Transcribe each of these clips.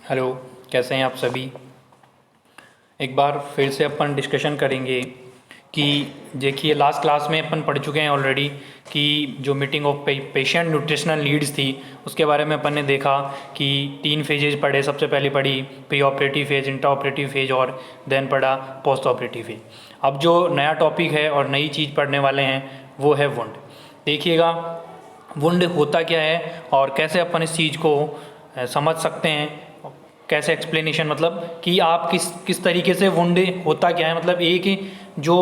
Hello, कैसे हैं आप सभी। एक बार फिर से अपन डिस्कशन करेंगे कि देखिए लास्ट क्लास में अपन पढ़ चुके हैं ऑलरेडी कि जो meeting of patient nutritional needs थी उसके बारे में अपन ने देखा कि 3 फेजेज पढ़े। सबसे पहले पढ़ी pre operative phase, inter operative phase और देन पढ़ा पोस्ट ऑपरेटिव फेज। अब जो नया टॉपिक है और नई चीज़ पढ़ने वाले हैं वो है वुंड। देखिएगा वुंड होता क्या है और कैसे अपन इस चीज़ को समझ सकते हैं, कैसे एक्सप्लेनेशन मतलब कि आप किस तरीके से वुंड होता क्या है। मतलब एक जो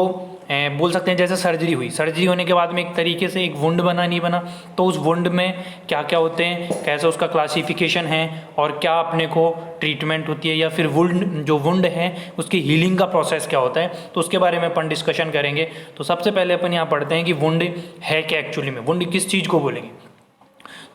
बोल सकते हैं जैसे सर्जरी होने के बाद में एक तरीके से एक वुंड बना नहीं बना, तो उस वुंड में क्या क्या होते हैं, कैसे उसका क्लासिफिकेशन है और क्या अपने को ट्रीटमेंट होती है, या फिर वुंड है उसकी हीलिंग का प्रोसेस क्या होता है, तो उसके बारे में अपन डिस्कशन करेंगे। तो सबसे पहले अपन यहाँ पढ़ते हैं कि वुंड है क्या एक्चुअली में, वुंड किस चीज़ को बोलेंगे।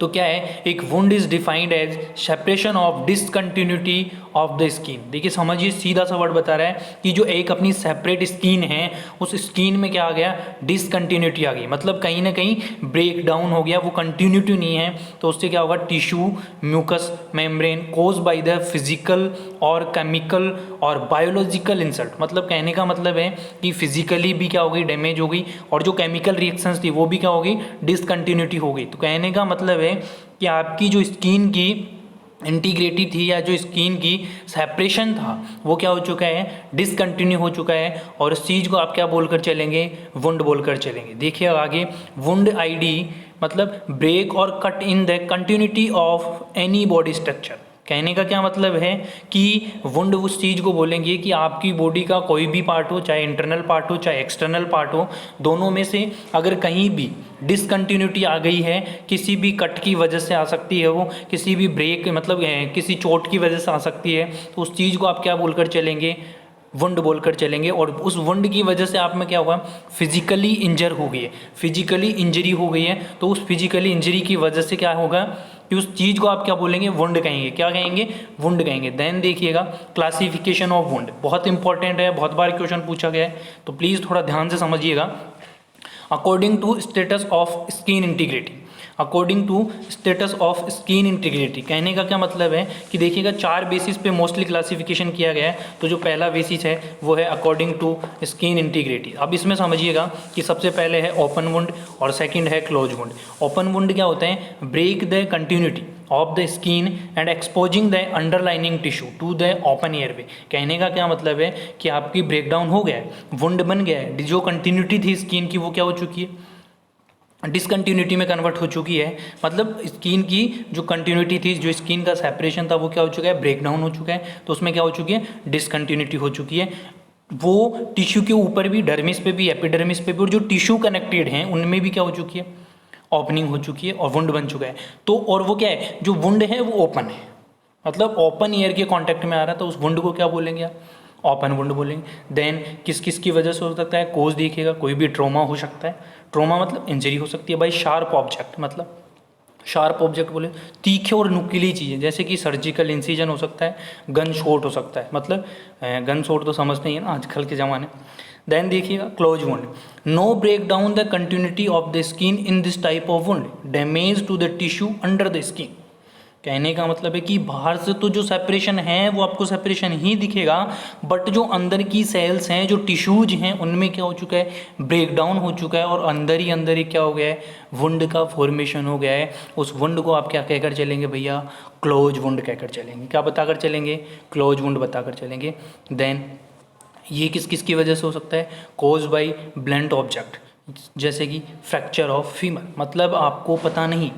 तो क्या है, एक wound is defined as separation of discontinuity of the skin. देखिए समझिए, सीधा सा वर्ड बता रहा है कि जो एक अपनी सेपरेट स्किन है उस स्किन में क्या आ गया, डिसकंटिन्यूटी आ गई। मतलब कहीं ना कहीं ब्रेक डाउन हो गया, वो कंटिन्यूटी नहीं है। तो उससे क्या होगा, tissue mucus membrane cause by the physical और केमिकल और बायोलॉजिकल इंसल्ट। मतलब कहने का मतलब है कि फिजिकली भी क्या हो गई, डैमेज हो गई, और जो केमिकल रिएक्शंस थी वो भी क्या हो गई, डिसकंटिन्यूटी हो गई। तो कहने का मतलब है कि आपकी जो स्किन की इंटीग्रिटी थी या जो स्किन की सेपरेशन था वो क्या हो चुका है, डिसकंटिन्यू हो चुका है। और इस चीज़ को आप क्या बोलकर चलेंगे, वुंड बोलकर चलेंगे। देखिए आगे, वुंड आईडी मतलब ब्रेक और cut in the continuity of any body structure. कहने का क्या मतलब है कि वुंड उस चीज़ को बोलेंगे कि आपकी बॉडी का कोई भी पार्ट हो, चाहे इंटरनल पार्ट हो चाहे एक्सटर्नल पार्ट हो, दोनों में से अगर कहीं भी डिसकंटिन्यूटी आ गई है, किसी भी कट की वजह से आ सकती है, वो किसी भी ब्रेक मतलब किसी चोट की वजह से आ सकती है, तो उस चीज़ को आप क्या बोलकर चलेंगे, वुंड बोलकर चलेंगे। और उस वुंड की वजह से आप में क्या हुआ, फिजिकली इंजर हो गई है, फिजिकली इंजरी हो गई है। तो उस फिजिकली इंजरी की वजह से क्या होगा कि उस चीज़ को आप क्या बोलेंगे, वुंड कहेंगे। क्या कहेंगे, वुंड कहेंगे। देन देखिएगा क्लासिफिकेशन ऑफ वुंड बहुत इंपॉर्टेंट है, बहुत बार क्वेश्चन पूछा गया है, तो प्लीज़ थोड़ा ध्यान से समझिएगा। According to status of skin integrity, according to status of skin integrity कहने का क्या मतलब है कि देखिएगा 4 बेसिस पे मोस्टली क्लासिफिकेशन किया गया है। तो जो पहला बेसिस है वो है अकॉर्डिंग टू स्किन इंटीग्रिटी। अब इसमें समझिएगा कि सबसे पहले है ओपन वुंड और सेकंड है क्लोज वुंड। ओपन वुंड क्या होता है, break the continuity of the skin and exposing the underlining tissue to the open airway. कहने का क्या मतलब है कि आपकी ब्रेकडाउन हो गया है, वुंड बन गया है, जो कंटिन्यूटी थी स्किन की वो क्या हो चुकी है, डिसकंटिन्यूटी में कन्वर्ट हो चुकी है। मतलब स्किन की जो कंटिन्यूटी थी, जो स्किन का सेपरेशन था वो क्या हो चुका है, ब्रेक डाउन हो चुका है। तो उसमें क्या हो चुकी है, डिसकंटिन्यूटी हो चुकी है। वो टिश्यू के ऊपर भी, डर्मिस पे भी, एपिडर्मिस पे भी, और जो टिश्यू कनेक्टेड हैं उनमें भी क्या हो चुकी है, ओपनिंग हो चुकी है और वुंड बन चुका है। तो और वो क्या है, जो वुंड है वो ओपन है, मतलब ओपन एयर के कांटेक्ट में आ रहा था, उस वुंड को क्या बोलेंगे आप, ओपन वुंड बोलेंगे। देन किस किस की वजह से हो सकता है, कोज देखिएगा, कोई भी ट्रॉमा हो सकता है, ट्रॉमा मतलब इंजरी हो सकती है बाई शार्प ऑब्जेक्ट। मतलब शार्प ऑब्जेक्ट बोले तीखे और नुकीली चीज़ें, जैसे कि सर्जिकल इंसिजन हो सकता है, गन शॉट हो सकता है। मतलब गन शॉट तो समझते ही है ना आजकल के ज़माने। देन देखिएगा close wound, no break down the continuity of the skin in this type of wound, damage to the tissue under the skin. कहने का मतलब है कि बाहर से तो जो सेपरेशन है वो आपको सेपरेशन ही दिखेगा, बट जो अंदर की सेल्स हैं, जो टिश्यूज हैं, उनमें क्या हो चुका है, ब्रेक डाउन हो चुका है, और अंदर ही क्या हो गया है, वुंड का फॉर्मेशन हो गया है। उस वुंड को आप क्या कहकर चलेंगे भैया, क्लोज वुंड कहकर चलेंगे। क्या बताकर चलेंगे, क्लोज वुंड बताकर चलेंगे। देन ये किस किस की वजह से हो सकता है, कोज बाई ब्लंट ऑब्जेक्ट, जैसे कि फ्रैक्चर ऑफ फीमर। मतलब आपको पता नहीं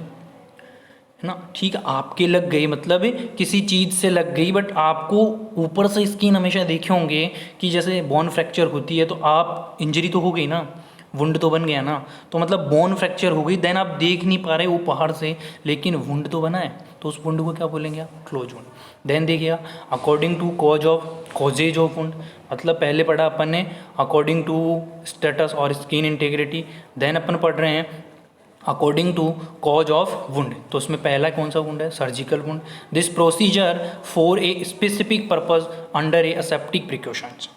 है ना, ठीक है, आपके लग गई, मतलब किसी चीज़ से लग गई, बट आपको ऊपर से स्किन हमेशा देखे होंगे कि जैसे बोन फ्रैक्चर होती है तो आप, इंजरी तो हो गई ना, वुंड तो बन गया ना, तो मतलब बोन फ्रैक्चर हो गई, देन आप देख नहीं पा रहे वो पहाड़ से, लेकिन वुंड तो बना है, तो उस वुंड को क्या बोलेंगे आप, क्लोज वुंड। देन देखिए according to causes of wound, मतलब पहले पढ़ा अपन ने अकॉर्डिंग टू स्टेटस और स्किन इंटीग्रिटी। देन अपन पढ़ रहे हैं according to cause of wound, तो उसमें पहला कौन सा वुंड है, surgical wound. This procedure for a specific purpose under a aseptic precautions.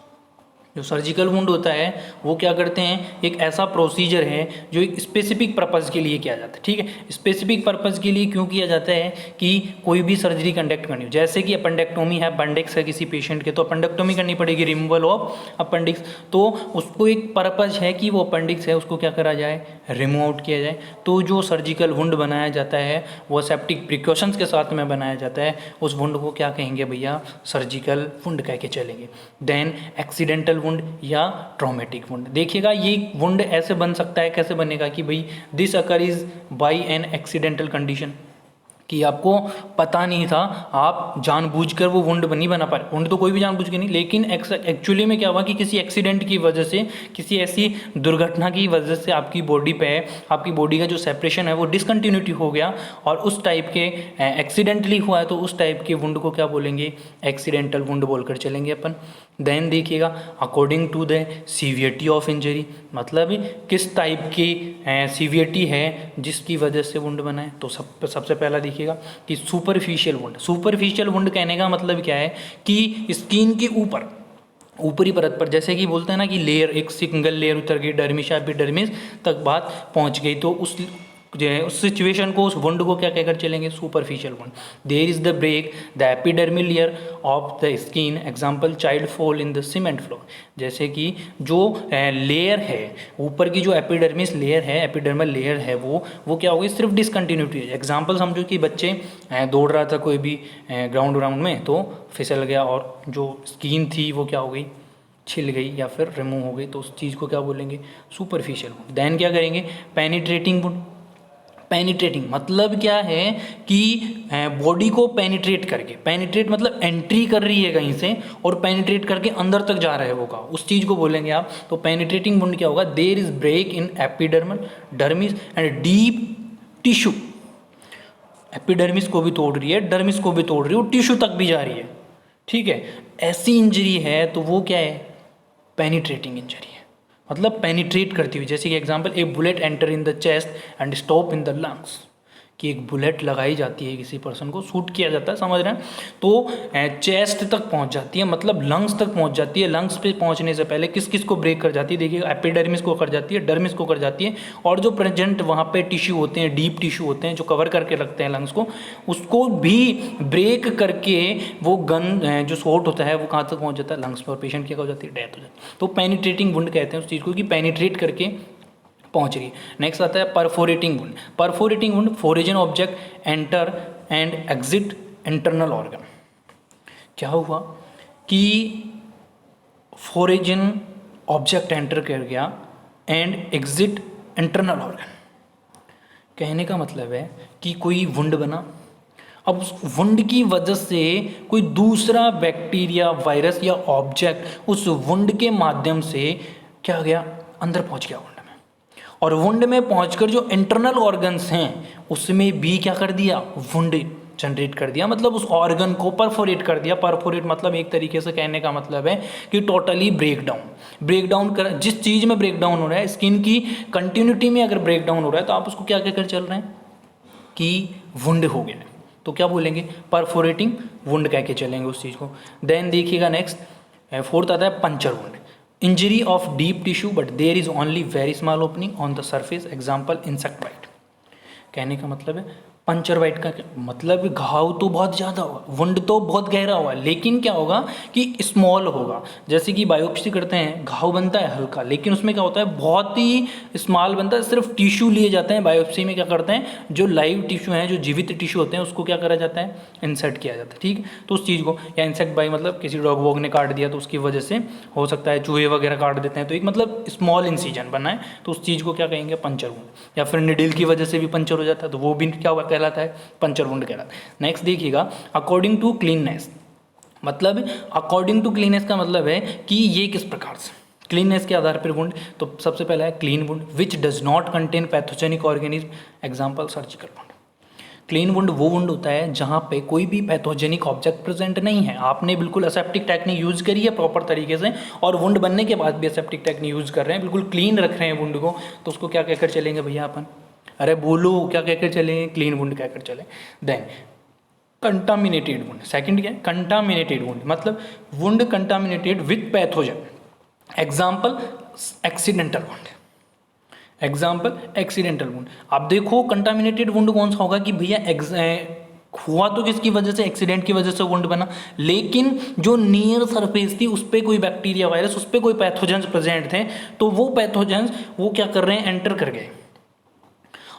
जो सर्जिकल वुंड होता है वो क्या करते हैं, एक ऐसा प्रोसीजर है जो एक स्पेसिफिक पर्पज़ के लिए किया जाता है, ठीक है। स्पेसिफिक पर्पज़ के लिए क्यों किया जाता है कि कोई भी सर्जरी कंडक्ट करनी हो, जैसे कि अपेंडेक्टोमी है, अपेंडिक्स है किसी पेशेंट के, तो अपेंडेक्टोमी करनी पड़ेगी, रिमूवल ऑफ अपेंडिक्स, तो उसको एक पर्पज़ है कि वो अपेंडिक्स है उसको क्या करा जाए, रिमूव आउट किया जाए। तो जो सर्जिकल वुंड बनाया जाता है वो सेप्टिक प्रिकॉशंस के साथ में बनाया जाता है, उस वुंड को क्या कहेंगे भैया, सर्जिकल वुंड कह के चलेंगे। देन एक्सीडेंटल वुंड या ट्रॉमेटिक वुंड, देखिएगा ये वुंड ऐसे बन सकता है, कैसे बनेगा कि भाई this occur is by an accidental condition, कि आपको पता नहीं था, आप जानबूझकर वो वुंड नहीं बना पाए, वुंड तो कोई भी जानबूझ के नहीं, लेकिन एक्चुअली में क्या हुआ कि किसी एक्सीडेंट की वजह से, किसी ऐसी दुर्घटना की वजह से आपकी बॉडी पे, आपकी बॉडी का जो सेपरेशन है वो डिसकंटिन्यूटी हो गया, और उस टाइप के एक्सीडेंटली हुआ है, तो उस टाइप के वुंड को क्या बोलेंगे, एक्सीडेंटल वुंड बोलकर चलेंगे अपन। देन देखिएगा according to the severity of injury, मतलब किस टाइप की सीवियरिटी है जिसकी वजह से वुंड बना है। तो सबसे पहला देखिएगा कि सुपरफिशियल वुंड, सुपरफिशियल वुंड कहने का मतलब क्या है कि स्किन के ऊपर, ऊपरी परत पर, जैसे कि बोलते हैं ना कि लेयर, एक सिंगल लेयर उतर गई, डर्मिस या एपिडर्मिस तक बात पहुंच गई, तो उस सिचुएशन को, उस वुंड को क्या कहकर चलेंगे, superficial wound. There is the break the epidermal layer of the skin, example child fall in the cement floor, जैसे कि जो लेयर है ऊपर की, जो एपिडर्मिस लेयर है, एपिडर्मल लेयर है, वो क्या होगी, सिर्फ डिसकंटिन्यूटी है। एग्जांपल समझो कि बच्चे दौड़ रहा था कोई भी ग्राउंड में, तो फिसल गया और जो स्किन थी वो क्या हो गई, छिल गई या फिर रिमूव हो गई, तो उस चीज़ को क्या बोलेंगे, सुपरफिशियल वुंड। देन क्या करेंगे, पेनिट्रेटिंग वुंड। पेनिट्रेटिंग मतलब क्या है कि बॉडी को पेनिट्रेट करके, पेनिट्रेट मतलब एंट्री कर रही है कहीं से और पेनिट्रेट करके अंदर तक जा रहा है होगा, उस चीज़ को बोलेंगे आप। तो पेनिट्रेटिंग वुंड क्या होगा, there is break in epidermal, dermis and deep tissue, epidermis को भी तोड़ रही है, डर्मिस को भी तोड़ रही है और टिश्यू तक भी जा रही है, ठीक है। ऐसी इंजरी है तो वो क्या है, पेनिट्रेटिंग इंजरी है, मतलब पेनिट्रेट करती हुई। जैसे कि example, A bullet enter in the chest and stop in the lungs, कि एक बुलेट लगाई जाती है, किसी पर्सन को शूट किया जाता है, समझ रहे हैं, तो चेस्ट तक पहुंच जाती है, मतलब लंग्स तक पहुंच जाती है। लंग्स पे पहुंचने से पहले किस किस को ब्रेक कर जाती है, देखिए एपिडर्मिस को कर जाती है, डर्मिस को कर जाती है, और जो प्रेजेंट वहाँ पे टिश्यू होते हैं, डीप टिश्यू होते हैं जो कवर करके रखते हैं लंग्स को, उसको भी ब्रेक करके वो गन जो शॉट होता है वो कहाँ तक पहुँच जाता है, लंग्स पर, और पेशेंट की क्या हो जाती है, डेथ हो जाती है। तो पेनिट्रेटिंग वुंड कहते हैं उस चीज़ को कि पेनिट्रेट करके पहुंच रही है। नेक्स्ट आता है perforating wound. Perforating wound, foreign object enter and exit internal organ. क्या हुआ कि फोरेजन ऑब्जेक्ट एंटर कर गया एंड एग्जिट इंटरनल ऑर्गन, कहने का मतलब है कि कोई वुंड बना, अब उस वुंड की वजह से कोई दूसरा बैक्टीरिया, वायरस या ऑब्जेक्ट उस वुंड के माध्यम से क्या गया, अंदर पहुंच गया वुंड में, और वुंड में पहुंचकर जो इंटरनल ऑर्गन्स हैं उसमें भी क्या कर दिया, वुंड जनरेट कर दिया, मतलब उस ऑर्गन को परफोरेट कर दिया। परफोरेट मतलब एक तरीके से कहने का मतलब है कि टोटली ब्रेकडाउन कर, जिस चीज़ में ब्रेकडाउन हो रहा है, स्किन की कंटिन्यूटी में अगर ब्रेकडाउन हो रहा है तो आप उसको क्या कहकर चल रहे हैं कि वुंड हो गया, तो क्या बोलेंगे, परफोरेटिंग वुंड कह के चलेंगे उस चीज़ को। देन देखिएगा नेक्स्ट फोर्थ आता है puncture wound, injury of deep tissue but there is only very small opening on the surface, example insect bite. कहने का मतलब है पंचर बाइट का मतलब घाव तो बहुत ज़्यादा हुआ, वुंड तो बहुत गहरा हुआ, लेकिन क्या होगा कि स्मॉल होगा। जैसे कि बायोप्सी करते हैं, घाव बनता है हल्का, लेकिन उसमें क्या होता है, बहुत ही स्मॉल बनता है, सिर्फ टिश्यू लिए जाते हैं। बायोप्सी में क्या करते हैं, जो लाइव टिश्यू हैं, जो जीवित टिश्यू होते हैं, उसको क्या करा जाता है, इंसर्ट किया जाता है, ठीक। तो उस चीज़ को, या इंसेक्ट बाइट मतलब किसी डॉग वॉग ने काट दिया तो उसकी वजह से हो सकता है, चूहे वगैरह काट देते हैं, तो एक मतलब स्मॉल इंसिजन बना है, तो उस चीज़ को क्या कहेंगे, पंचर वुंड। या फिर निडल की वजह से भी पंचर हो जाता है तो वो भी क्या कहलाता है, पंचर वुंड कहलाता है। नेक्स्ट देखिएगा अकॉर्डिंग टू क्लीननेस, मतलब अकॉर्डिंग टू क्लीननेस का मतलब है कि ये किस प्रकार से, क्लीननेस के आधार पर वुंड। तो सबसे पहला है clean wound which does not contain pathogenic organism, example surgical wound. Clean wound वो वुंड होता है जहाँ पे कोई भी पैथोजेनिक ऑब्जेक्ट प्रेजेंट नहीं है, आपने बिल्कुल एसेप्टिक टेक्निक यूज़ करी है प्रॉपर तरीके से, और वुंड बनने के बाद भी एसेप्टिक टेक्निक यूज़ कर रहे हैं, बिल्कुल क्लीन रख रहे हैं वुंड को, तो उसको क्या कहकर चलेंगे भैया अपन, अरे बोलो क्या कहकर चलें, क्लीन वुंड कहकर चलें। देन कंटामिनेटेड वुंड, सेकंड क्या है, कंटामिनेटेड वुंड, मतलब wound contaminated with pathogen, example accidental wound, example accidental wound. आप देखो कंटामिनेटेड वुंड कौन सा होगा कि भैया हुआ तो किसकी वजह से, एक्सीडेंट की वजह से वुंड बना, लेकिन जो नियर सरफेस थी उस पर कोई बैक्टीरिया वायरस, उस पर कोई पैथोजेंस प्रेजेंट थे, तो वो पैथोजेंस वो क्या कर रहे हैं, एंटर कर गए।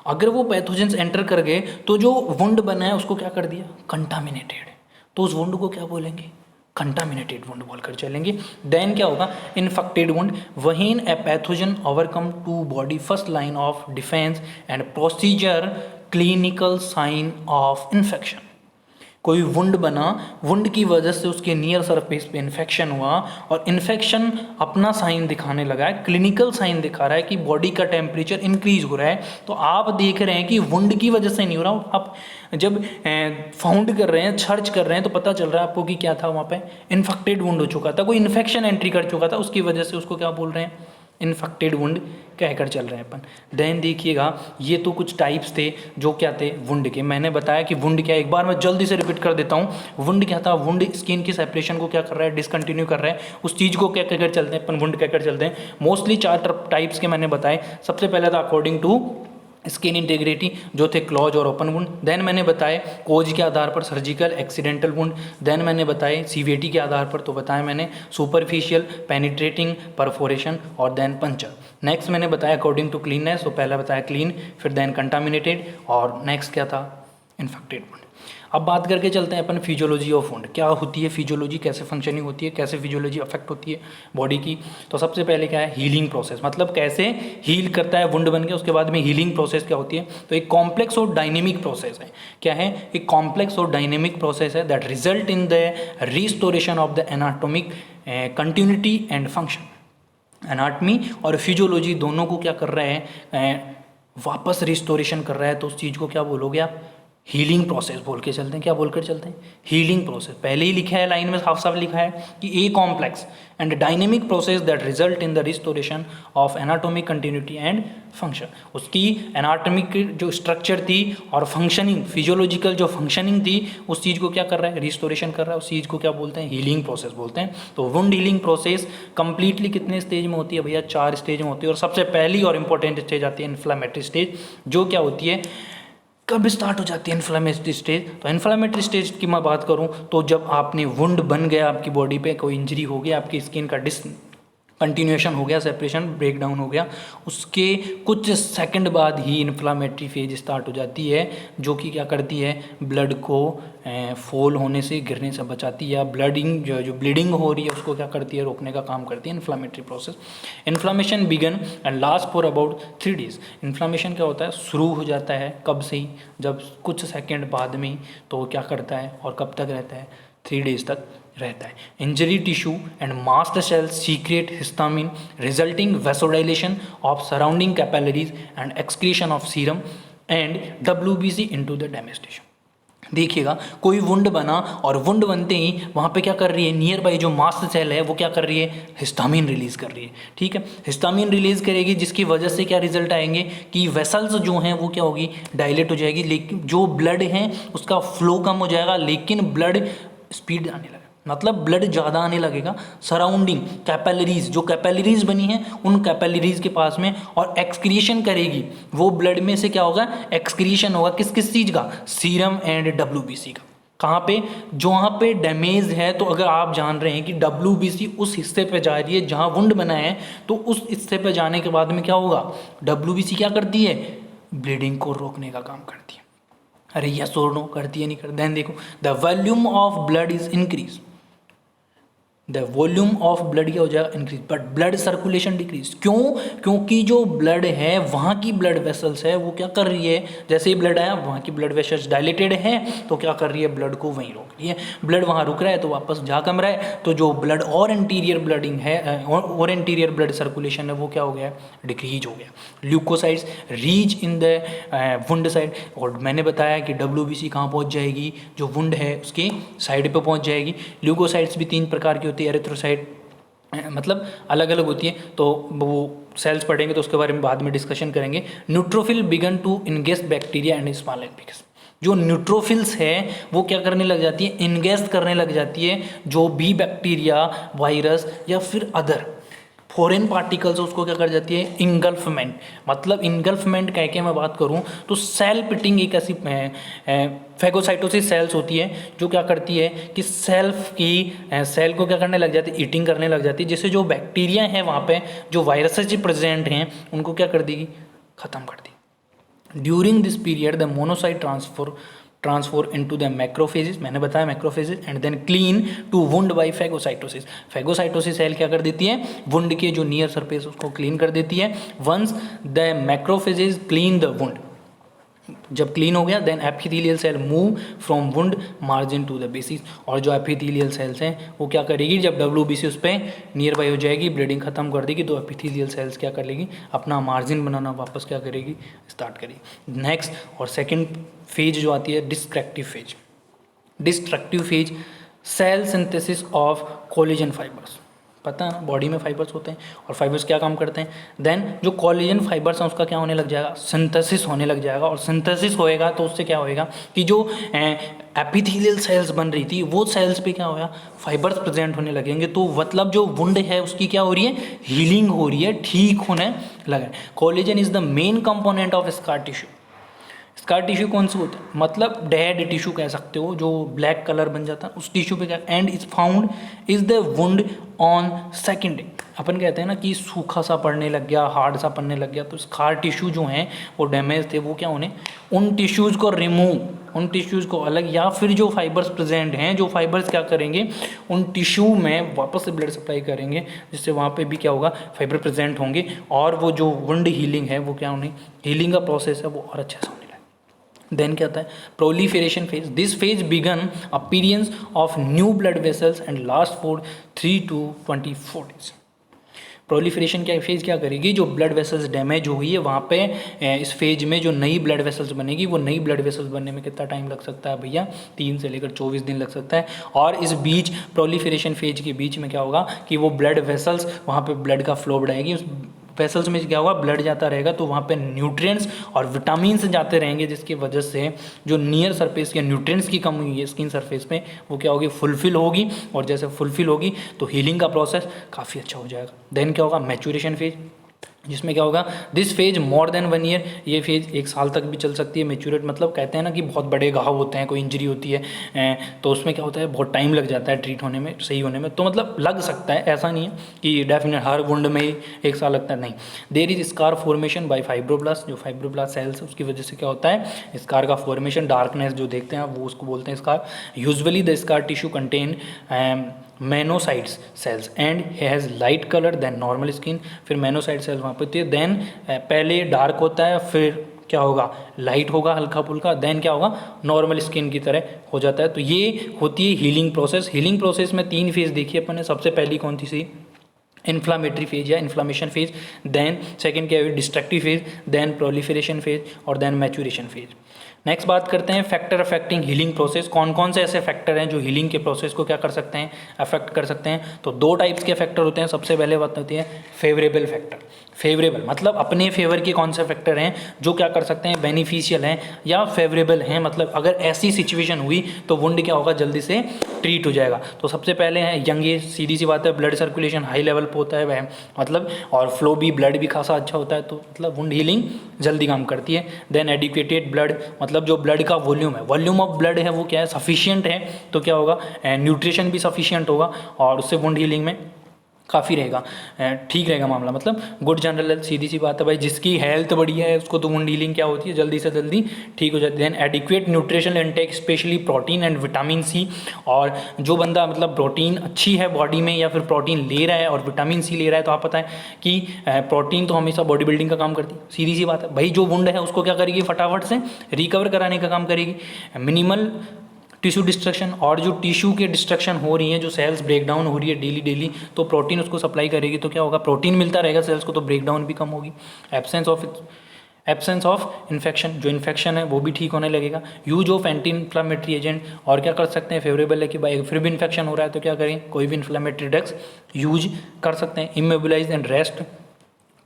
अगर वो पैथोजेंस एंटर कर गए तो जो वुंड बना है उसको क्या कर दिया, कंटामिनेटेड, तो उस वुंड को क्या बोलेंगे, कंटामिनेटेड वुंड बोलकर चलेंगे। देन क्या होगा, infected wound, when a pathogen overcome to body first line of defence and procedure clinical sign of infection. कोई वुंड बना, वुंड की वजह से उसके नियर सरफेस पे इन्फेक्शन हुआ और इन्फेक्शन अपना साइन दिखाने लगा है, क्लिनिकल साइन दिखा रहा है कि बॉडी का टेम्परेचर इंक्रीज हो रहा है, तो आप देख रहे हैं कि वुंड की वजह से नहीं हो रहा। आप जब फाउंड कर रहे हैं, सर्च कर रहे हैं, तो पता चल रहा है आपको कि क्या था, वहाँ पे इन्फेक्टेड वुंड हो चुका था, कोई इन्फेक्शन एंट्री कर चुका था, उसकी वजह से उसको क्या बोल रहे हैं, इन्फेक्टेड वुंड कहकर चल रहे हैं अपन। देन देखिएगा, ये तो कुछ टाइप्स थे जो क्या थे, वुंड के। मैंने बताया कि वुंड क्या, एक बार मैं जल्दी से रिपीट कर देता हूँ। वुंड क्या था, वुंड स्किन की सेपरेशन को क्या कर रहा है, डिसकंटिन्यू कर रहा है, उस चीज़ को क्या कहकर चलते हैं अपन, वुंड कहकर चलते हैं। मोस्टली 4 टाइप्स के मैंने बताए। सबसे पहला था अकॉर्डिंग टू स्किन इंटीग्रिटी, जो थे क्लॉज और ओपन वुंड। देन मैंने बताए कोज के आधार पर सर्जिकल, एक्सीडेंटल वुंड। देन मैंने बताए सीवीटी के आधार पर, तो बताया मैंने सुपरफिशियल, पेनिट्रेटिंग, परफोरेशन और देन पंचर। नेक्स्ट मैंने बताया अकॉर्डिंग टू क्लीननेस, तो पहला बताया क्लीन, फिर देन कंटामिनेटेड और नेक्स्ट क्या था, इन्फेक्टेड वुंड। अब बात करके चलते हैं अपन फिजियोलॉजी ऑफ वुंड, क्या होती है फिजियोलॉजी, कैसे फंक्शनिंग होती है, कैसे फिजियोलॉजी अफेक्ट होती है बॉडी की। तो सबसे पहले क्या है, हीलिंग प्रोसेस, मतलब कैसे हील करता है वुंड बन के, उसके बाद में हीलिंग प्रोसेस क्या होती है। तो एक कॉम्प्लेक्स और डायनेमिक प्रोसेस है, क्या है, एक कॉम्प्लेक्स और डायनेमिक प्रोसेस है that result in the restoration of the anatomic continuity and function. Anatomy और फिजियोलॉजी दोनों को क्या कर रहा है, वापस रिस्टोरेशन कर रहा है, तो उस चीज़ को क्या बोलोगे आप, हीलिंग प्रोसेस बोल के चलते हैं। क्या बोलकर चलते हैं, हीलिंग प्रोसेस। पहले ही लिखा है लाइन में, साफ साफ लिखा है कि a complex and dynamic process that result in the restoration of anatomic continuity and function. उसकी एनाटॉमिक जो स्ट्रक्चर थी और फंक्शनिंग, फिजियोलॉजिकल जो फंक्शनिंग थी, उस चीज़ को क्या कर रहा है, रिस्टोरेशन कर रहा है, उस चीज़ को क्या बोलते हैं, हीलिंग प्रोसेस बोलते हैं। तो वुंड हीलिंग प्रोसेस कंप्लीटली कितने स्टेज में होती है भैया, 4 स्टेज में होती है। और सबसे पहली और इंपॉर्टेंट स्टेज आती है इन्फ्लामेटरी स्टेज, जो क्या होती है, कब स्टार्ट हो जाती है इन्फ्लामेटरी स्टेज। तो इन्फ्लामेटरी स्टेज की मैं बात करूं तो जब आपने वुंड बन गया, आपकी बॉडी पे कोई इंजरी हो गया, आपकी स्किन का कंटिन्यूएशन हो गया, सेपरेशन ब्रेक डाउन हो गया, उसके कुछ सेकंड बाद ही इन्फ्लामेटरी फेज स्टार्ट हो जाती है, जो कि क्या करती है, ब्लड को फॉल होने से, गिरने से बचाती है, या ब्लडिंग जो ब्लीडिंग हो रही है उसको क्या करती है, रोकने का काम करती है inflammatory process. Inflammation begin and last for about 3 days। Inflammation क्या होता है, शुरू हो जाता है कब से ही, जब कुछ सेकेंड बाद में, तो क्या करता है और कब तक रहता है, 3 days तक रहता है। Injury tissue and mast cells secrete histamine resulting vasodilation of surrounding capillaries and excretion of serum and WBC into the damage tissue. देखिएगा, कोई वुंड बना और वुंड बनते ही वहाँ पे क्या कर रही है, नियर बाई जो मास्ट सेल है वो क्या कर रही है, हिस्टामिन रिलीज कर रही है। ठीक है, हिस्टामिन रिलीज करेगी, जिसकी वजह से क्या रिजल्ट आएंगे कि वेसल्स जो हैं वो क्या होगी, डायलेट हो जाएगी, लेकिन जो ब्लड है उसका फ्लो कम हो जाएगा, लेकिन ब्लड स्पीड आने लगेगा, मतलब ब्लड ज़्यादा आने लगेगा सराउंडिंग कैपिलरीज, जो कैपिलरीज बनी हैं उन कैपिलरीज के पास में, और एक्सक्रीशन करेगी वो ब्लड में से, क्या होगा, एक्सक्रीशन होगा किस किस चीज़ का, सीरम एंड WBC का। कहाँ पे, जो वहाँ पे डैमेज है, तो अगर आप जान रहे हैं कि WBC उस हिस्से पे जा रही है जहाँ वुंड बना है, तो उस हिस्से पे जाने के बाद में क्या होगा, WBC क्या करती है, ब्लीडिंग को रोकने का काम करती है। अरे यस और नो, करती है नहीं करती। देन देखो, the volume of blood is increase, the volume of blood क्या हो जाएगा, increase, but blood circulation decrease. क्यों, क्योंकि जो ब्लड है, वहाँ की ब्लड वेसल्स है वो क्या कर रही है, जैसे ही ब्लड आया वहाँ की ब्लड वेसल्स डायलेटेड है, तो क्या कर रही है, ब्लड को वहीं रोक रही है। ब्लड वहाँ रुक रहा है तो वापस जा कम रहा है, तो जो ब्लड और इंटीरियर ब्लडिंग है और इंटीरियर ब्लड सर्कुलेशन है वो क्या हो गया, डिक्रीज हो गया। Leucocytes reach in the wound side, और मैंने बताया कि WBC कहाँ पहुँच जाएगी, जो वुंड है उसके साइड पर पहुँच जाएगी। ल्यूकोसाइड्स भी 3 प्रकार की होती है, एरिथ्रोसाइट मतलब अलग अलग होती है, तो वो सेल्स पढ़ेंगे तो उसके बारे में बाद में डिस्कशन करेंगे। Neutrophil began to ingest bacteria and small epics. जो न्यूट्रोफिल्स है वो क्या करने लग जाती है, इंगेस्ट करने लग जाती है जो भी बैक्टीरिया, वायरस या फिर अदर फॉरेन पार्टिकल्स उसको क्या कर जाती है, इंगल्फमेंट। मतलब इंगल्फमेंट कह के मैं बात करूँ तो सेल पिटिंग एक ऐसी फैगोसाइटोसिस सेल्स होती है जो क्या करती है कि सेल्फ की सेल को क्या करने लग जाती है, ईटिंग करने लग जाती है, जिससे जो बैक्टीरिया है वहाँ पे, जो वायरसेस प्रेजेंट हैं उनको क्या कर देगी, ख़त्म कर दी। During this period the monocyte transfer into the macrophages, मैंने बताया macrophages, and then clean to wound by phagocytosis. Phagocytosis cell क्या कर देती है, वुंड के जो नियर सरफेस उसको क्लीन कर देती है। Once the macrophages clean the wound, जब क्लीन हो गया then epithelial cell move from wound margin to the basis, और जो एपिथेलियल सेल्स हैं वो क्या करेगी, जब डब्ल्यूबीसी उस पर नियर बाई हो जाएगी, ब्लीडिंग खत्म कर देगी, तो एपिथेलियल सेल्स क्या कर लेगी, अपना मार्जिन बनाना वापस क्या करेगी, स्टार्ट करेगी। नेक्स्ट और सेकेंड फेज जो आती है destructive phase. Destructive phase cell synthesis of collagen fibres, पता है ना बॉडी में फाइबर्स होते हैं और फाइबर्स क्या काम करते हैं, देन जो कोलेजन फाइबर्स हैं उसका क्या होने लग जाएगा, सिंथेसिस होने लग जाएगा, और सिंथेसिस होएगा तो उससे क्या होएगा कि जो एपिथेलियल सेल्स बन रही थी वो सेल्स पे क्या होगा, फाइबर्स प्रेजेंट होने लगेंगे, तो मतलब जो वुंड है उसकी क्या हो रही है, हीलिंग हो रही है, ठीक होने लगा। Collagen is the main component of scar tissue. Scar tissue कौन सा होता है, मतलब डेड टिश्यू कह सकते हो, जो ब्लैक कलर बन जाता है उस टिश्यू पे क्या, and is found is the wound on second day. अपन कहते हैं ना कि सूखा सा पड़ने लग गया, हार्ड सा पड़ने लग गया, तो स्कार टिश्यू जो हैं वो डैमेज थे, वो क्या होने, उन टिश्यूज़ को रिमूव, उन टिश्यूज़ को अलग, या फिर जो फाइबर्स प्रेजेंट हैं, जो फाइबर्स क्या करेंगे उन टिश्यू में वापस से ब्लड सप्लाई करेंगे, जिससे वहाँ पे भी क्या होगा, फाइबर प्रेजेंट होंगे, और वो जो वुंड हीलिंग है वो क्या होनी, हीलिंग का प्रोसेस है वो और अच्छे से होने लगे। देन क्या होता है, proliferation phase. This phase began appearance of new blood vessels and last for 3 to 24 days. Proliferation क्या फेज क्या करेगी, जो ब्लड वेसल्स डैमेज हो गई है वहाँ पे इस फेज में जो नई ब्लड वेसल्स बनेगी, वो नई ब्लड वेसल्स बनने में कितना टाइम लग सकता है भैया, 3 से लेकर 24 दिन लग सकता है। और इस बीच प्रोलिफरेशन फेज के बीच में क्या होगा कि वो ब्लड वेसल्स वहाँ पे ब्लड का फ्लो बढ़ाएगी, उस वेसल्स में क्या होगा, ब्लड जाता रहेगा, तो वहाँ पे न्यूट्रिएंट्स और विटामिन्स जाते रहेंगे, जिसकी वजह से जो नियर सरफेस या न्यूट्रिएंट्स की कमी हुई है स्किन सरफेस पे वो क्या होगी, फुलफिल होगी, और जैसे फुलफिल होगी तो हीलिंग का प्रोसेस काफ़ी अच्छा हो जाएगा। देन क्या होगा, मैच्योरेशन फेज, जिसमें क्या होगा, this phase more than 1 year, ये फेज 1 साल तक भी चल सकती है। मैच्योरेट मतलब कहते हैं ना कि बहुत बड़े घाव होते हैं, कोई इंजरी होती है तो उसमें क्या होता है, बहुत टाइम लग जाता है ट्रीट होने में, सही होने में, तो मतलब लग सकता है, ऐसा नहीं है कि डेफिनेट हर वुंड में ही 1 साल लगता है, नहीं। There is scar formation by fibroblast, जो फाइब्रोब्लास्ट सेल्स है उसकी वजह से क्या होता है, स्कार का फॉर्मेशन, डार्कनेस जो देखते हैं वो उसको बोलते हैं scar. Usually the scar tissue contain menocytes cells and has light colour than normal skin. फिर मेनोसाइट सेल्स वहाँ पे होती है, देन पहले डार्क होता है, फिर क्या होगा, लाइट होगा हल्का फुल्का, देन क्या होगा, नॉर्मल स्किन की तरह हो जाता है। तो ये होती है हीलिंग प्रोसेस। हीलिंग प्रोसेस में 3 फेज देखी अपन ने, सबसे पहली कौन थी सी, इन्फ्लामेटरी फेज या इन्फ्लामेशन फेज, देन सेकेंड क्या है, destructive phase, then proliferation phase, और देन मैच्योरेशन फेज। नेक्स्ट बात करते हैं फैक्टर अफेक्टिंग हीलिंग प्रोसेस। कौन कौन से ऐसे फैक्टर हैं जो हीलिंग के प्रोसेस को क्या कर सकते हैं, अफेक्ट कर सकते हैं। तो 2 टाइप्स के फैक्टर होते हैं। सबसे पहले बात होती है फेवरेबल फैक्टर। फेवरेबल मतलब अपने फेवर के कौन से फैक्टर हैं जो क्या कर सकते हैं, बेनिफिशियल हैं या फेवरेबल हैं, मतलब अगर ऐसी सिचुएशन हुई तो वुंड क्या होगा, जल्दी से ट्रीट हो जाएगा। तो सबसे पहले है यंग एज, सीधी सी बात है, ब्लड सर्कुलेशन हाई लेवल पे होता है वह, मतलब और फ्लो भी ब्लड भी खासा अच्छा होता है, तो मतलब वुंड हीलिंग जल्दी काम करती है। देन एडिक्वेटेड ब्लड, मतलब जो ब्लड का वॉल्यूम है, वॉल्यूम ऑफ ब्लड है वो क्या है, सफिशिएंट है, तो क्या होगा, न्यूट्रिशन भी सफिशिएंट होगा और उससे वुंड हीलिंग में काफ़ी रहेगा, ठीक रहेगा मामला, मतलब गुड जनरल हेल्थ। सीधी सी बात है भाई, जिसकी हेल्थ बढ़िया है उसको तो वुंड हीलिंग क्या होती है, जल्दी से जल्दी ठीक हो जाती है। Then adequate nutritional intake specially protein and vitamin C, और जो बंदा मतलब प्रोटीन अच्छी है बॉडी में या फिर प्रोटीन ले रहा है और विटामिन सी ले रहा है, तो आप पता है कि प्रोटीन तो हमेशा बॉडी बिल्डिंग का काम करती है। सीधी सी बात है भाई, जो वुंड है उसको क्या करेगी, फटाफट से रिकवर कराने का काम करेगी। मिनिमल टिश्यू डिस्ट्रक्शन, और जो टिश्यू के डिस्ट्रक्शन हो रही है, जो सेल्स ब्रेक डाउन हो रही है डेली, तो प्रोटीन उसको सप्लाई करेगी, तो क्या होगा, प्रोटीन मिलता रहेगा सेल्स को, तो ब्रेक डाउन भी कम होगी। एब्सेंस ऑफ इन्फेक्शन, जो इन्फेक्शन है वो भी ठीक होने लगेगा। Use of anti inflammatory agent, और क्या कर सकते हैं, फेवरेबल है कि भाई फिर भी इन्फेक्शन हो रहा है तो क्या करें, कोई भी इन्फ्लामेटरी ड्रग्स यूज कर सकते हैं। Immobilise and rest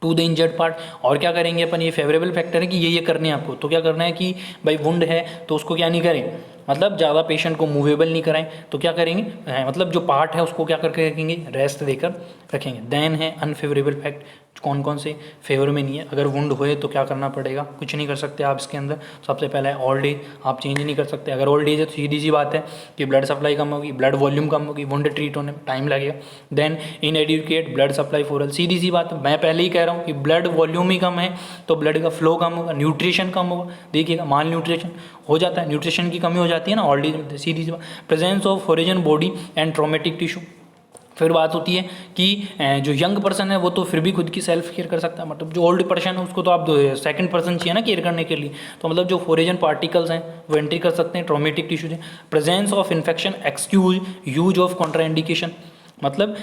to the injured part, और क्या करेंगे अपन, ये फेवरेबल फैक्टर है कि ये करने हैं आपको, तो क्या करना है कि भाई वुंड है तो उसको क्या नहीं करें, मतलब ज़्यादा पेशेंट को मूवेबल नहीं कराएं तो क्या करेंगे, मतलब जो पार्ट है उसको क्या करके रखेंगे, रेस्ट देकर रखेंगे। देन है अनफेवरेबल फैक्ट, कौन कौन से फेवर में नहीं है। अगर वुंड होए तो क्या करना पड़ेगा, कुछ नहीं कर सकते आप इसके अंदर। सबसे पहला है ओल्ड एज, आप चेंज नहीं कर सकते। अगर ओल्ड एज है तो सीधी सी बात है कि ब्लड सप्लाई कम होगी, ब्लड वॉल्यूम कम होगी, वुंड ट्रीट होने में टाइम लगेगा। Then inadequate blood supply for all, सीधी सी बात है, मैं पहले ही कह रहा हूँ कि ब्लड वॉल्यूम ही कम है तो ब्लड का फ्लो कम होगा, न्यूट्रिशन कम होगा। देखिएगा माल न्यूट्रिशन हो जाता है, न्यूट्रिशन की कमी हो जाती है ना ओल्ड एज में, सीधी सी बात। Presence of origin body and traumatic tissue, फिर बात होती है कि जो यंग पर्सन है वो तो फिर भी खुद की सेल्फ केयर कर सकता है, मतलब जो ओल्ड पर्सन है उसको तो आप सेकंड पर्सन चाहिए ना केयर करने के लिए। तो मतलब जो फोरेजन पार्टिकल्स हैं वो एंट्री कर सकते हैं, ट्रॉमेटिक टिश्यूज हैं। Presence of infection excuse use of contraindication, मतलब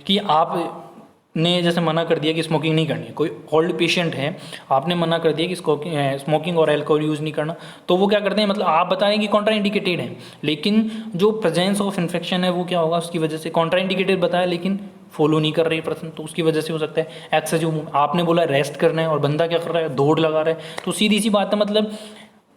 कि आप ने जैसे मना कर दिया कि स्मोकिंग नहीं करनी है, कोई ओल्ड पेशेंट है आपने मना कर दिया कि स्मोकिंग और अल्कोहल यूज़ नहीं करना, तो वो क्या करते हैं, मतलब आप बता रहे हैं कि कॉन्ट्रा इंडिकेटेड है, लेकिन जो प्रेजेंस ऑफ इन्फेक्शन है वो क्या होगा, उसकी वजह से कॉन्ट्रा इंडिकेटेड बताया लेकिन फॉलो नहीं कर रही पर्सन, तो उसकी वजह से हो सकता है एक्सेसिव। आपने बोला रेस्ट करना है और बंदा क्या कर रहा है, दौड़ लगा रहा है, तो सीधी सी बात है मतलब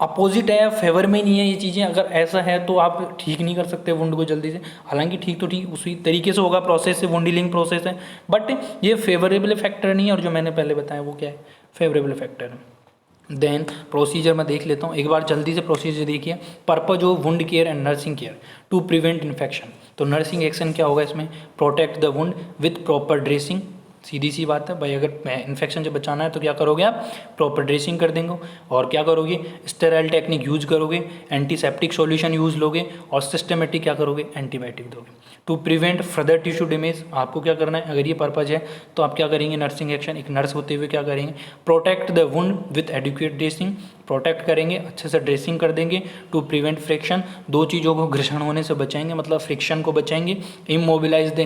अपोजिट है, फेवर में नहीं है ये चीज़ें। अगर ऐसा है तो आप ठीक नहीं कर सकते वुंड को जल्दी से, हालांकि ठीक तो ठीक उसी तरीके से होगा प्रोसेस से, वुंड हीलिंग प्रोसेस है, बट ये फेवरेबल फैक्टर नहीं है, और जो मैंने पहले बताया वो क्या है, फेवरेबल फैक्टर है। देन प्रोसीजर मैं देख लेता हूँ एक बार जल्दी से, प्रोसीजर देखिए। Purpose of wound care and nursing care to prevent infection, तो नर्सिंग एक्शन क्या होगा इसमें, protect the wound with proper dressing, सीधी सी बात है भाई, अगर इन्फेक्शन से बचाना है तो क्या करोगे आप, प्रॉपर ड्रेसिंग कर देंगे, और क्या करोगे, स्टेराइल टेक्निक यूज़ करोगे, एंटीसेप्टिक सॉल्यूशन यूज़ लोगे, और सिस्टमेटिक क्या करोगे, एंटीबायोटिक दोगे। To prevent further tissue damage, आपको क्या करना है, अगर ये पर्पज है तो आप क्या करेंगे, नर्सिंग एक्शन, एक नर्स होते हुए क्या करेंगे, protect the wound with adequate dressing, protect करेंगे, अच्छे से ड्रेसिंग कर देंगे। टू प्रिवेंट फ्रिक्शन, दो चीज़ों को घर्षण होने से बचाएंगे, मतलब फ्रिक्शन को बचाएंगे। Immobilise the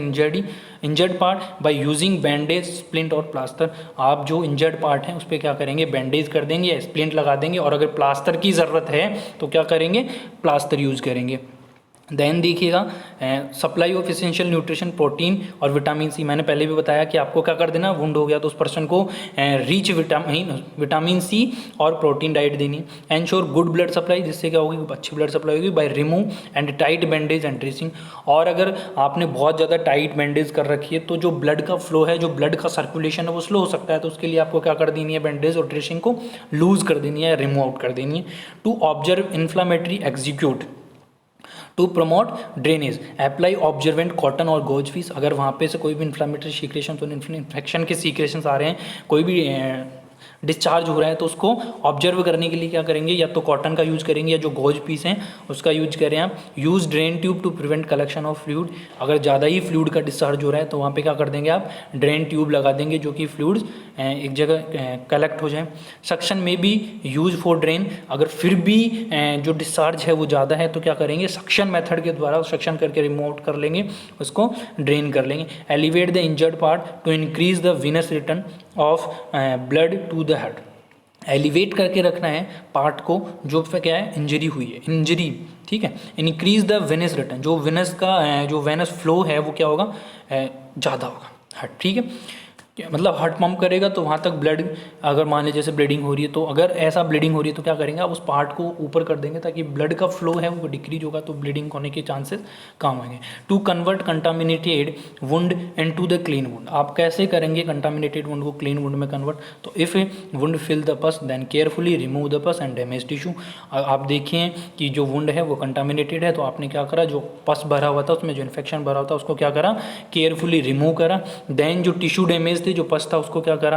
injured part by using bandage, splint और प्लास्टर, आप जो इंजर्ड पार्ट है उस पर क्या करेंगे, बैंडेज कर देंगे या स्प्लिंट लगा देंगे, और अगर प्लास्टर की ज़रूरत है तो क्या करेंगे, प्लास्टर यूज़ करेंगे। देन देखिएगा supply of essential nutrition, protein और विटामिन सी, मैंने पहले भी बताया कि आपको क्या कर देना, वुंड हो गया तो उस पर्सन को रिच विटामिन सी और प्रोटीन डाइट देनी है। एंश्योर गुड ब्लड सप्लाई, जिससे क्या होगी, अच्छी ब्लड सप्लाई होगी, by remove and tight bandage and dressing, और अगर आपने बहुत ज़्यादा टाइट बैंडेज कर रखी है तो जो ब्लड का फ्लो है, जो ब्लड का सर्कुलेशन है वो स्लो हो सकता है, तो उसके लिए आपको क्या कर देनी है, बैंडेज और ड्रेसिंग को लूज कर देनी है, रिमूव आउट कर देनी है। To observe inflammatory execute, to promote drainage, apply observant cotton और गोज पीस, अगर वहाँ पे से कोई भी इन्फ्लामेटरी सीक्रेशन, तो इन्फेक्शन के सीक्रेशंस आ रहे हैं, कोई भी डिस्चार्ज हो रहा है तो उसको ऑब्जर्व करने के लिए क्या करेंगे, या तो कॉटन का यूज़ करेंगे या जो गोज पीस हैं उसका यूज करें आप। Use drain tube to prevent collection of fluid, अगर ज़्यादा ही फ्लूइड का डिस्चार्ज हो रहा है तो वहाँ पे क्या कर देंगे आप, ड्रेन ट्यूब लगा देंगे जो कि फ्लूइड्स एक जगह कलेक्ट हो जाए। सक्शन में भी यूज फॉर ड्रेन, अगर फिर भी जो डिस्चार्ज है वो ज़्यादा है तो क्या करेंगे, सक्शन मेथड के द्वारा सक्शन करके रिमूव आउट कर लेंगे, उसको ड्रेन कर लेंगे। Elevate the injured part to increase the venous return of blood to the head, elevate करके रखना है पार्ट को जो पे क्या है, इंजरी हुई है, इंजरी, ठीक है। इंक्रीज द वेनस रिटर्न, जो वेनस का जो वेनस फ्लो है वो क्या होगा, ज़्यादा होगा हार्ट, ठीक है, मतलब हार्ट पंप करेगा तो वहाँ तक ब्लड, अगर मान लीजिए जैसे ब्लीडिंग हो रही है तो अगर ऐसा ब्लीडिंग हो रही है तो क्या करेंगे आप, उस पार्ट को ऊपर कर देंगे ताकि ब्लड का फ्लो है वो डिक्रीज होगा, तो ब्लीडिंग होने के चांसेस कम होंगे। To convert contaminated wound into the clean wound, आप कैसे करेंगे कंटामिनेटेड वुंड को क्लीन वुंड में कन्वर्ट, तो if wound fill the pus then carefully remove the pus and damage tissue, आप देखिए कि जो वुंड है वो कंटामिनेटेड है तो आपने क्या करा, जो पस भरा हुआ था उसमें जो इन्फेक्शन भरा हुआ था उसको क्या करा, केयरफुली रिमूव करा। देन जो टिश्यू डैमेज थे, जो पस था उसको क्या करा,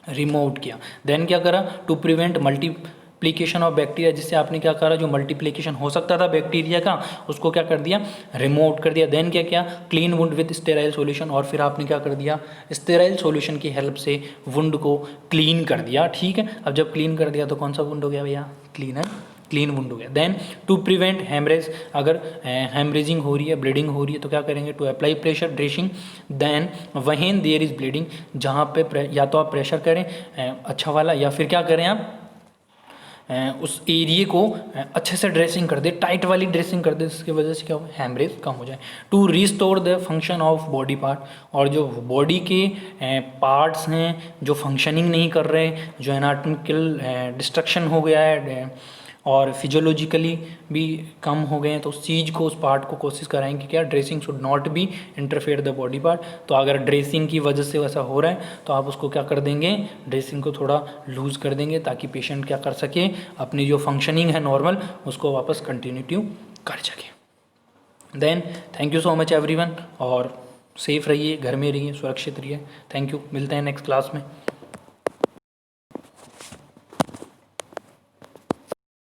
रिमूव आउट किया। देन क्या करा, to prevent multiplication of bacteria, जिससे आपने क्या करा, जो मल्टीप्लिकेशन हो सकता था बैक्टीरिया का उसको क्या कर दिया, रिमूव आउट कर दिया। देन क्या किया, clean wound with sterile solution, और फिर आपने क्या कर दिया, स्टेराइल सॉल्यूशन की हेल्प से वुंड को क्लीन कर दिया, ठीक है। अब जब क्लीन कर दिया तो कौन सा वुंड हो गया भैया, क्लीन है, क्लीन वुंड हो गया। देन टू प्रिवेंट हेमरेज, अगर हेमरेजिंग हो रही है, ब्लीडिंग हो रही है तो क्या करेंगे, to apply pressure dressing. Then when there is bleeding, जहाँ पे या तो आप प्रेशर करें अच्छा वाला, या फिर क्या करें आप उस एरिए को अच्छे से ड्रेसिंग कर दे, टाइट वाली ड्रेसिंग कर दे, जिसकी वजह से क्या हो, हेमरेज कम हो जाए। To restore the function of body part, और जो बॉडी के पार्ट्स हैं जो फंक्शनिंग नहीं कर रहे, जो एनाटॉमिकल डिस्ट्रक्शन हो गया है और फिजियोलॉजिकली भी कम हो गए हैं, तो उस चीज़ को, उस पार्ट को कोशिश कराएंगे क्या, dressing should not be interfere the body part. तो अगर ड्रेसिंग की वजह से वैसा हो रहा है तो आप उसको क्या कर देंगे, ड्रेसिंग को थोड़ा लूज़ कर देंगे ताकि पेशेंट क्या कर सके, अपनी जो फंक्शनिंग है नॉर्मल उसको वापस कंटिन्यू कर सके। Then thank you so much everyone, और सेफ रहिए, घर में रहिए, सुरक्षित रहिए। थैंक यू, मिलते हैं नेक्स्ट क्लास में।